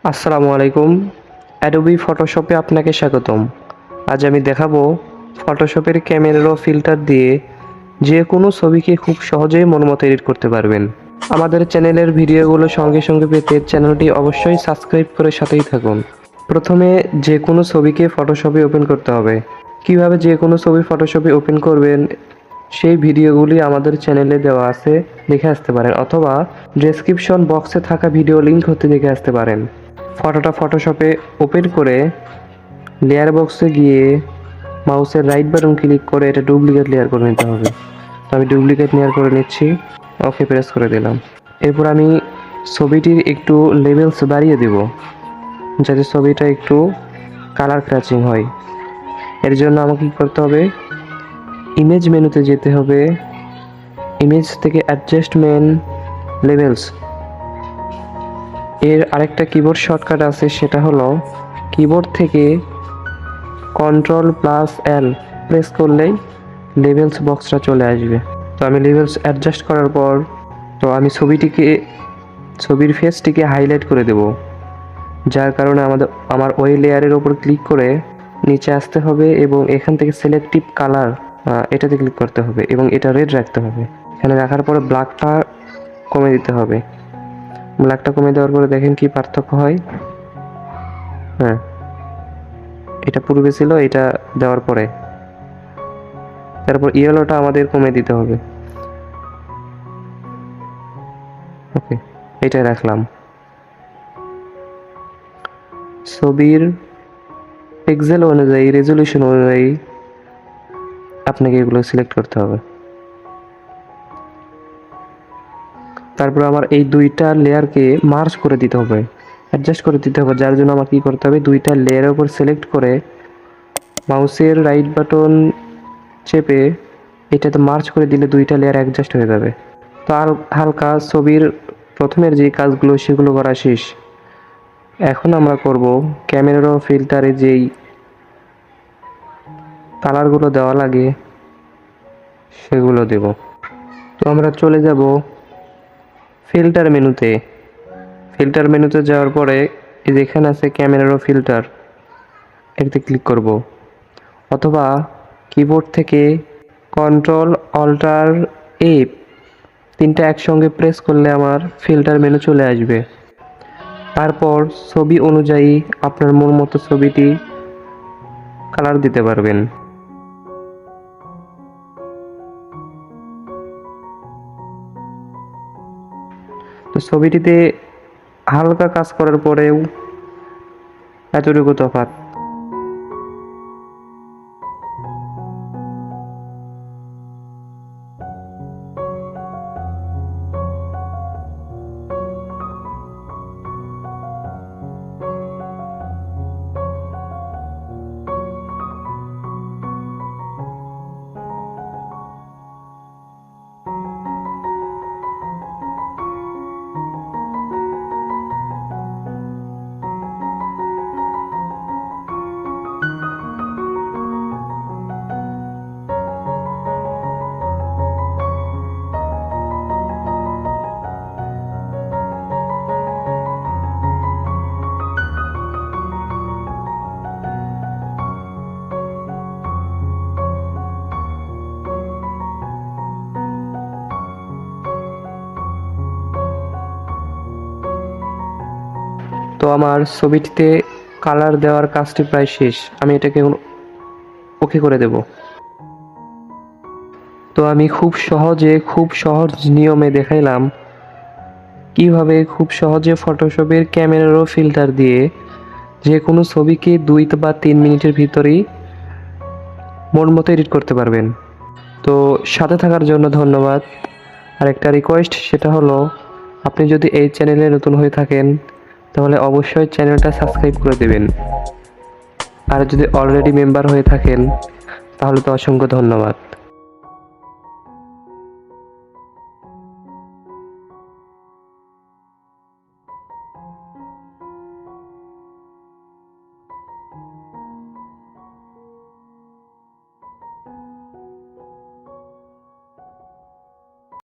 আসসালামু আলাইকুম। অ্যাডোবি ফটোশপে আপনাকে স্বাগতম। আজ আমি দেখাবো ফটোশপের ক্যামেরা ও ফিল্টার দিয়ে যে কোনো ছবিকে খুব সহজেই মনমতো এডিট করতে পারবেন। আমাদের চ্যানেলের ভিডিওগুলো সঙ্গে সঙ্গে পেতে চ্যানেলটি অবশ্যই সাবস্ক্রাইব করে সাথেই থাকুন। প্রথমে যে কোনো ছবিকে ফটোশপে ওপেন করতে হবে। কিভাবে যে কোনো ছবি ফটোশপে ওপেন করবেন সেই ভিডিওগুলি আমাদের চ্যানেলে দেওয়া আছে, দেখে আসতে পারেন, অথবা ডেসক্রিপশন বক্সে থাকা ভিডিও লিঙ্ক হতে দেখে আসতে পারেন। ফটোটা ফটোশপে ওপেন করে লেয়ার বক্সে গিয়ে মাউসের রাইট বাটন ক্লিক করে এটা ডুপ্লিকেট লেয়ার করে নিতে হবে। তো আমি ডুপ্লিকেট লেয়ার করে নিচ্ছি, ওকে প্রেস করে দিলাম। এরপর আমি ছবিটির একটু লেভেলস বাড়িয়ে দেব যাতে ছবিটা একটু কালার ক্র্যাচিং হয়। এর জন্য আমাকে কী করতে হবে, ইমেজ মেনুতে যেতে হবে, ইমেজ থেকে অ্যাডজাস্টমেন্ট লেভেলস। এর আরেকটা কিবোর্ড শর্টকাট আছে, সেটা হলো কিবোর্ড থেকে Ctrl+L প্রেস করলেই লেভেলস বক্সটা চলে আসবে। তো আমি লেভেলস অ্যাডজাস্ট করার পর আমি ছবির ফেসটিকে হাইলাইট করে দেব, যার কারণে আমার ওই লেয়ারের ওপর ক্লিক করে নিচে আসতে হবে এবং এখান থেকে সিলেক্টিভ কালার এটাতে ক্লিক করতে হবে এবং এটা রেড রাখতে হবে। এখানে রাখার পরে ব্ল্যাকটা কমে দিতে হবে। ব্ল্যাকটা কমে দেওয়ার পরে দেখেন কি পার্থক্য হয়। হ্যাঁ, এটা পূর্বে ছিল, এটা দেওয়ার পরে। তারপর ইয়েলোটা আমাদের কমে দিতে হবে। ওকে, এটাই রাখলাম। ছবির পিক্সেল অনুযায়ী, রেজলিউশন অনুযায়ী আপনাকে এগুলো সিলেক্ট করতে হবে। তারপর আমার এই দুইটা লেয়ারকে মার্জ করে দিতে হবে, অ্যাডজাস্ট করে দিতে হবে, যার জন্য আমার কী করতে হবে, দুইটা লেয়ারের উপর সিলেক্ট করে মাউসের রাইট বাটন চেপে এটাতে মার্জ করে দিলে দুইটা লেয়ার অ্যাডজাস্ট হয়ে যাবে। তো আর হালকা ছবির প্রথমের যে কাজগুলো সেগুলো করা শেষ। এখন আমরা করব ক্যামেরা ফিল্টারে যেই কালারগুলো দেওয়া লাগে সেগুলো দেব। তো আমরা চলে যাব ফিল্টার মেনুতে। ফিল্টার মেনুতে যাওয়ার পরে এই যেখানে আছে ক্যামেরা ফিল্টার, এটাতে ক্লিক করব, অথবা কিবোর্ড থেকে Ctrl+Alt+A তিনটা একসঙ্গে প্রেস করলে আমার ফিল্টার মেনু চলে আসবে। তারপর ছবি অনুযায়ী আপনার মন মতো ছবিটি কালার দিতে পারবেন। তো ছবিটিতে হালকা কাজ করার পরেও এতটুকু তফাৎ। তো আমার ছবিটিতে কালার দেওয়ার কাজটি প্রায় শেষ, আমি এটাকে ওকে করে দেব। তো আমি খুব সহজ নিয়মে দেখাইলাম কিভাবে খুব সহজে ফটোশপের ক্যামেরা ও ফিল্টার দিয়ে যে কোনো ছবিকে 2 বা 3 মিনিটের ভিতরেই মন মতো এডিট করতে পারবেন। তো সাথে থাকার জন্য ধন্যবাদ। আর একটা রিকোয়েস্ট, সেটা হলো আপনি যদি এই চ্যানেলে নতুন হয়ে থাকেন তাহলে অবশ্যই চ্যানেলটা সাবস্ক্রাইব করে দেবেন। আর যদি অলরেডি মেম্বার হয়ে থাকেন তাহলে তো অসংখ্য ধন্যবাদ।